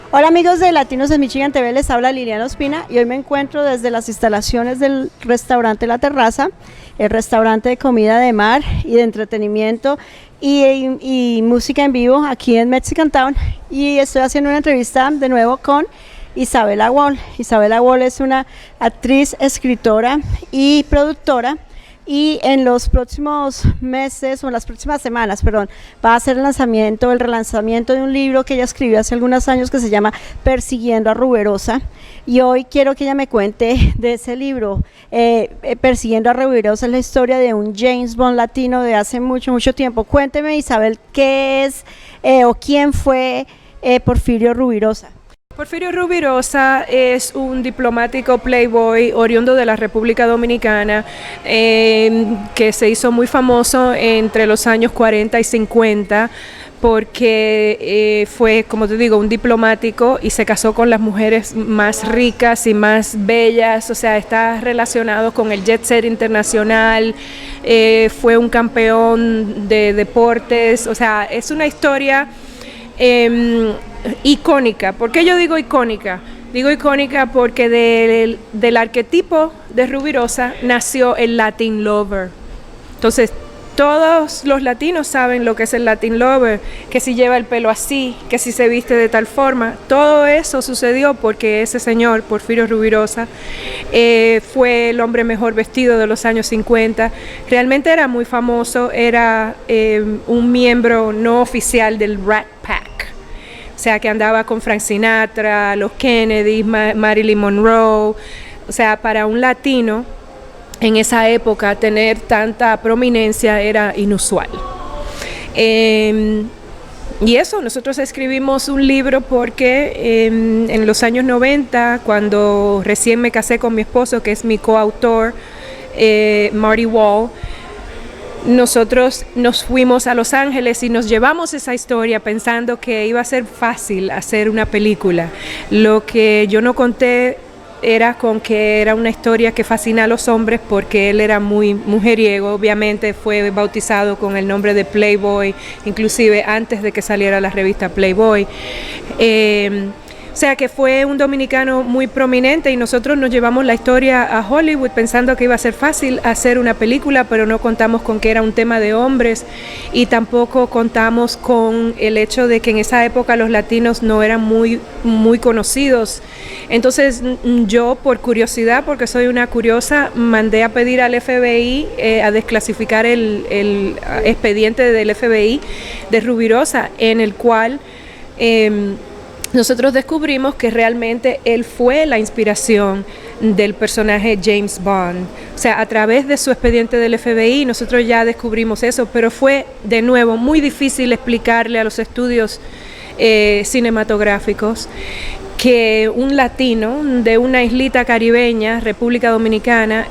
Hola amigos de Latinos en Michigan TV, les habla Liliana Ospina y hoy me encuentro desde las instalaciones del restaurante La Terraza, el restaurante de comida de mar y de entretenimiento y música en vivo aquí en Mexican Town, y estoy haciendo una entrevista de nuevo con Isabela Wall. Isabela Wall es una actriz, escritora y productora, y en los próximos meses o en las próximas semanas, perdón, va a hacer el relanzamiento de un libro que ella escribió hace algunos años que se llama Persiguiendo a Rubirosa, y hoy quiero que ella me cuente de ese libro. Persiguiendo a Rubirosa es la historia de un James Bond latino de hace mucho tiempo. Cuénteme, Isabel, qué es o quién fue Porfirio Rubirosa. Porfirio Rubirosa es un diplomático playboy oriundo de la República Dominicana, que se hizo muy famoso entre los años 40 y 50 porque fue, como te digo, un diplomático y se casó con las mujeres más ricas y más bellas, o sea, está relacionado con el jet set internacional, fue un campeón de deportes, o sea, es una historia icónica. ¿Por qué yo digo icónica? Digo icónica porque del arquetipo de Rubirosa nació el Latin Lover. Entonces, todos los latinos saben lo que es el Latin Lover, que si lleva el pelo así, que si se viste de tal forma. Todo eso sucedió porque ese señor, Porfirio Rubirosa, fue el hombre mejor vestido de los años 50. Realmente era muy famoso, era un miembro no oficial del Rat Pack. O sea, que andaba con Frank Sinatra, los Kennedy, Marilyn Monroe. O sea, para un latino en esa época tener tanta prominencia era inusual. Y eso, nosotros escribimos un libro porque en los años 90, cuando recién me casé con mi esposo, que es mi coautor, Marty Wall, nosotros nos fuimos a Los Ángeles y nos llevamos esa historia pensando que iba a ser fácil hacer una película. Lo que yo no conté era con que era una historia que fascina a los hombres porque él era muy mujeriego. Obviamente fue bautizado con el nombre de Playboy, inclusive antes de que saliera la revista Playboy. O sea que fue un dominicano muy prominente y nosotros nos llevamos la historia a Hollywood pensando que iba a ser fácil hacer una película, pero no contamos con que era un tema de hombres y tampoco contamos con el hecho de que en esa época los latinos no eran muy conocidos. Entonces yo, por curiosidad, porque soy una curiosa, mandé a pedir al FBI a desclasificar el expediente del FBI de Rubirosa, en el cual nosotros descubrimos que realmente él fue la inspiración del personaje James Bond. O sea, a través de su expediente del FBI nosotros ya descubrimos eso, pero fue de nuevo muy difícil explicarle a los estudios cinematográficos que un latino de una islita caribeña, República Dominicana,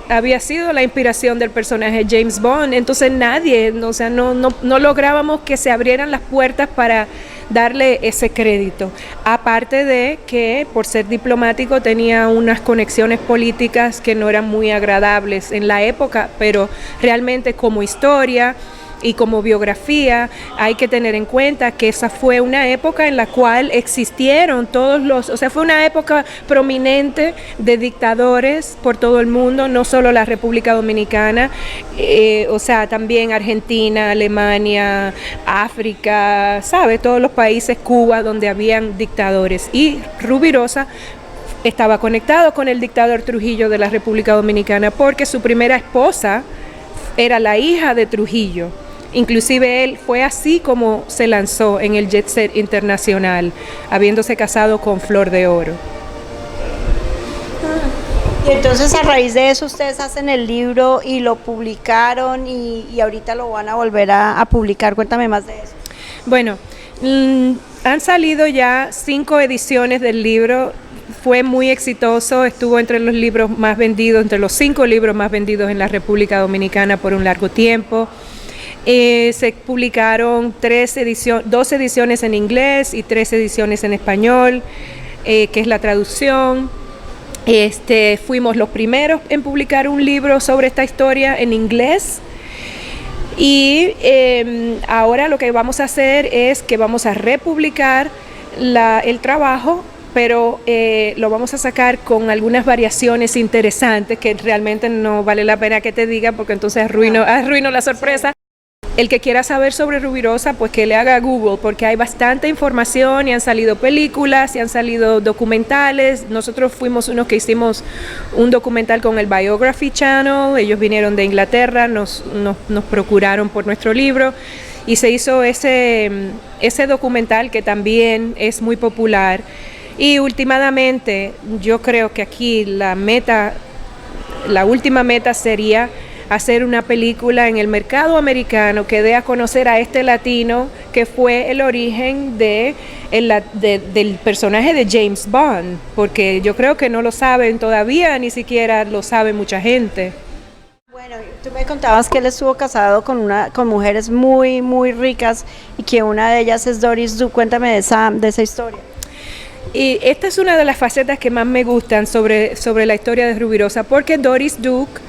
había sido la inspiración del personaje James Bond. Entonces nadie, o sea, no lográbamos que se abrieran las puertas para darle ese crédito, aparte de que por ser diplomático tenía unas conexiones políticas que no eran muy agradables en la época, pero realmente como historia y como biografía hay que tener en cuenta que esa fue una época en la cual existieron o sea, fue una época prominente de dictadores por todo el mundo, no solo la República Dominicana, o sea, también Argentina, Alemania, África, ¿sabe? Todos los países, Cuba, donde habían dictadores. Y Rubirosa estaba conectado con el dictador Trujillo de la República Dominicana porque su primera esposa era la hija de Trujillo. Inclusive él fue así como se lanzó en el jet set internacional, habiéndose casado con Flor de Oro. Y entonces a raíz de eso ustedes hacen el libro y lo publicaron y ahorita lo van a volver a publicar. Cuéntame más de eso. Bueno, han salido ya 5 ediciones del libro. Fue muy exitoso, estuvo entre los libros más vendidos, entre los 5 libros más vendidos en la República Dominicana por un largo tiempo. Se publicaron 2 ediciones en inglés y 3 ediciones en español, que es la traducción. Fuimos los primeros en publicar un libro sobre esta historia en inglés. Y ahora lo que vamos a hacer es que vamos a republicar el trabajo, pero lo vamos a sacar con algunas variaciones interesantes que realmente no vale la pena que te diga porque entonces arruino la sorpresa. El que quiera saber sobre Rubirosa, pues que le haga Google, porque hay bastante información y han salido películas y han salido documentales. Nosotros fuimos unos que hicimos un documental con el Biography Channel, ellos vinieron de Inglaterra, nos procuraron por nuestro libro y se hizo ese documental que también es muy popular. Y últimamente yo creo que aquí la última meta sería hacer una película en el mercado americano que dé a conocer a este latino que fue el origen del personaje de James Bond, porque yo creo que no lo saben todavía, ni siquiera lo sabe mucha gente. Bueno, tú me contabas que él estuvo casado con mujeres muy, muy ricas y que una de ellas es Doris Duke. Cuéntame de esa historia. Y esta es una de las facetas que más me gustan sobre la historia de Rubirosa, porque Doris Duke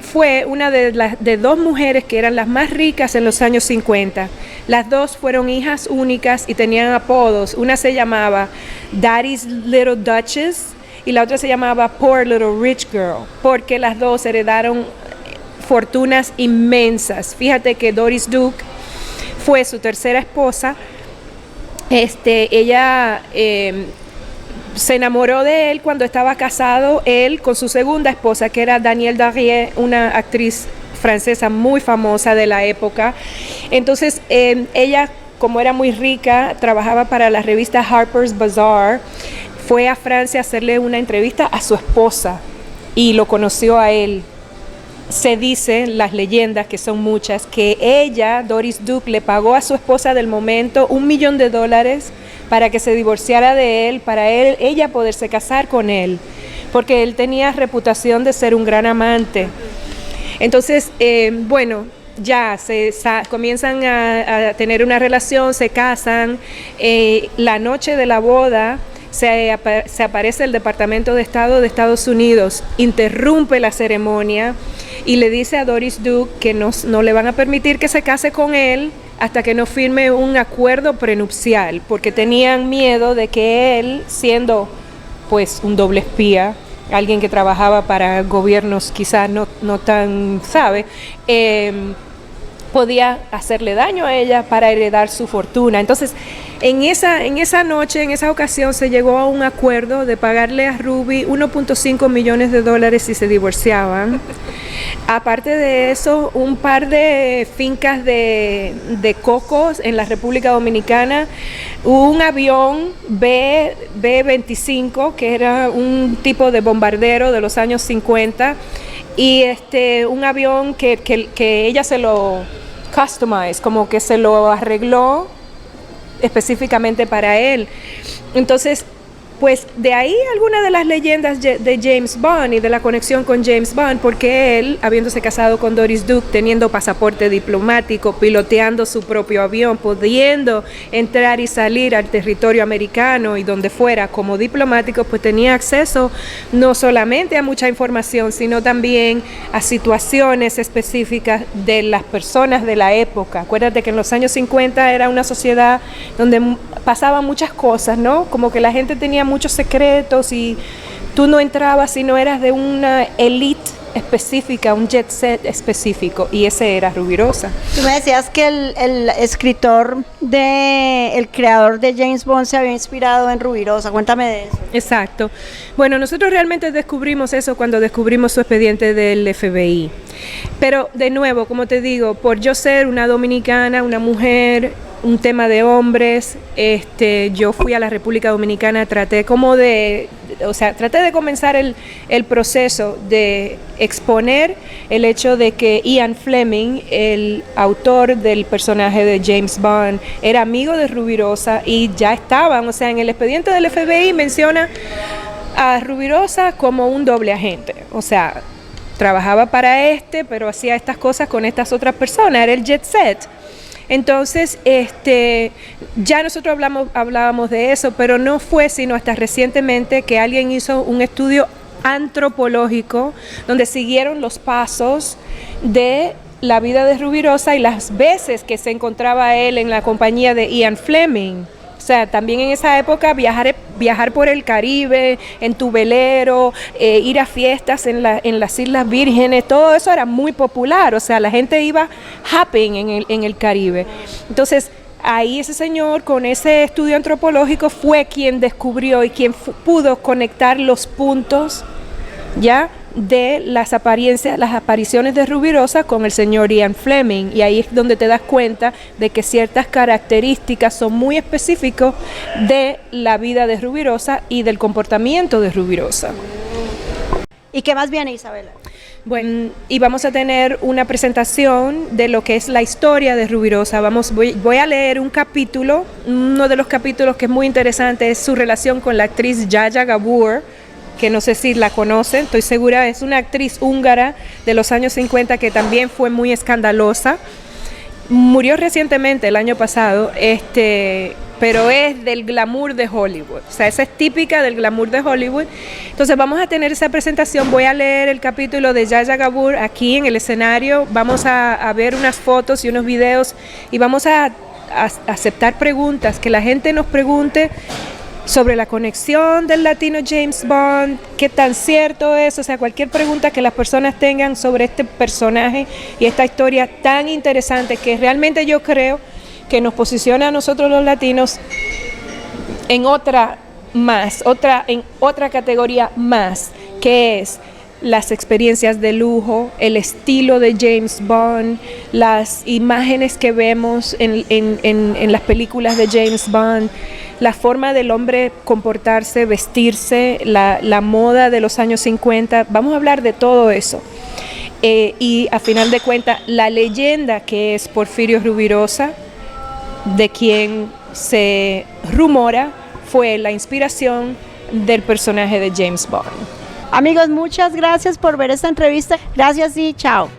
fue una de dos mujeres que eran las más ricas en los años 50. Las dos fueron hijas únicas y tenían apodos. Una se llamaba Daddy's Little Duchess y la otra se llamaba Poor Little Rich Girl, porque las dos heredaron fortunas inmensas. Fíjate que Doris Duke fue su tercera esposa. Ella se enamoró de él cuando estaba casado él con su segunda esposa, que era Danielle Darrieux, una actriz francesa muy famosa de la época. Entonces ella, como era muy rica, trabajaba para la revista Harper's Bazaar, fue a Francia a hacerle una entrevista a su esposa y lo conoció a él. Se dice, las leyendas, que son muchas, que ella, Doris Duke, le pagó a su esposa del momento $1 millón para que se divorciara de él, para ella poderse casar con él, porque él tenía reputación de ser un gran amante. Entonces, bueno, ya comienzan a tener una relación, se casan. La noche de la boda se aparece el Departamento de Estado de Estados Unidos, interrumpe la ceremonia y le dice a Doris Duke que no le van a permitir que se case con él hasta que no firme un acuerdo prenupcial, porque tenían miedo de que él, siendo pues un doble espía, alguien que trabajaba para gobiernos quizás no tan podía hacerle daño a ella para heredar su fortuna. Entonces, en esa noche, en esa ocasión, se llegó a un acuerdo de pagarle a Ruby $1.5 millones si se divorciaban. Aparte de eso, un par de fincas de cocos en la República Dominicana, un avión B-25, que era un tipo de bombardero de los años 50, y un avión que ella se lo customized, como que se lo arregló específicamente para él. Entonces, pues de ahí algunas de las leyendas de James Bond y de la conexión con James Bond, porque él, habiéndose casado con Doris Duke, teniendo pasaporte diplomático, piloteando su propio avión, pudiendo entrar y salir al territorio americano y donde fuera como diplomático, pues tenía acceso no solamente a mucha información, sino también a situaciones específicas de las personas de la época. Acuérdate que en los años 50 era una sociedad donde pasaban muchas cosas, ¿no? Como que la gente tenía muchos secretos y tú no entrabas si no eras de una elite específica, un jet set específico, y ese era Rubirosa. Tú me decías que el escritor el creador de James Bond se había inspirado en Rubirosa. Cuéntame de eso. Exacto. Bueno, nosotros realmente descubrimos eso cuando descubrimos su expediente del FBI. Pero de nuevo, como te digo, por yo ser una dominicana, una mujer, un tema de hombres, yo fui a la República Dominicana, traté de comenzar el proceso de exponer el hecho de que Ian Fleming, el autor del personaje de James Bond, era amigo de Rubirosa y ya estaban, en el expediente del FBI menciona a Rubirosa como un doble agente, trabajaba para pero hacía estas cosas con estas otras personas, era el jet set. Entonces, ya nosotros hablábamos de eso, pero no fue sino hasta recientemente que alguien hizo un estudio antropológico donde siguieron los pasos de la vida de Rubirosa y las veces que se encontraba él en la compañía de Ian Fleming. sea, también en esa época viajar por el Caribe, en tu velero, ir a fiestas en las Islas Vírgenes, todo eso era muy popular, o sea, la gente iba hopping en el Caribe. Entonces, ahí ese señor con ese estudio antropológico fue quien descubrió y quien pudo conectar los puntos, ¿ya?, de las apariciones de Rubirosa con el señor Ian Fleming, y ahí es donde te das cuenta de que ciertas características son muy específicas de la vida de Rubirosa y del comportamiento de Rubirosa. ¿Y qué más viene, Isabela? Bueno, y vamos a tener una presentación de lo que es la historia de Rubirosa. Voy a leer un capítulo, uno de los capítulos que es muy interesante, es su relación con la actriz Yaya Gabor, que no sé si la conocen, estoy segura, es una actriz húngara de los años 50 que también fue muy escandalosa. Murió recientemente, el año pasado, pero es del glamour de Hollywood, o sea, esa es típica del glamour de Hollywood. Entonces vamos a tener esa presentación, voy a leer el capítulo de Yaya Gabor aquí en el escenario, vamos a ver unas fotos y unos videos y vamos a aceptar preguntas, que la gente nos pregunte sobre la conexión del latino James Bond, qué tan cierto es, o sea, cualquier pregunta que las personas tengan sobre este personaje y esta historia tan interesante que realmente yo creo que nos posiciona a nosotros los latinos en otra categoría más, que es las experiencias de lujo, el estilo de James Bond, las imágenes que vemos en las películas de James Bond, la forma del hombre comportarse, vestirse, la moda de los años 50. Vamos a hablar de todo eso. Y a final de cuentas, la leyenda que es Porfirio Rubirosa, de quien se rumora fue la inspiración del personaje de James Bond. Amigos, muchas gracias por ver esta entrevista. Gracias y chao.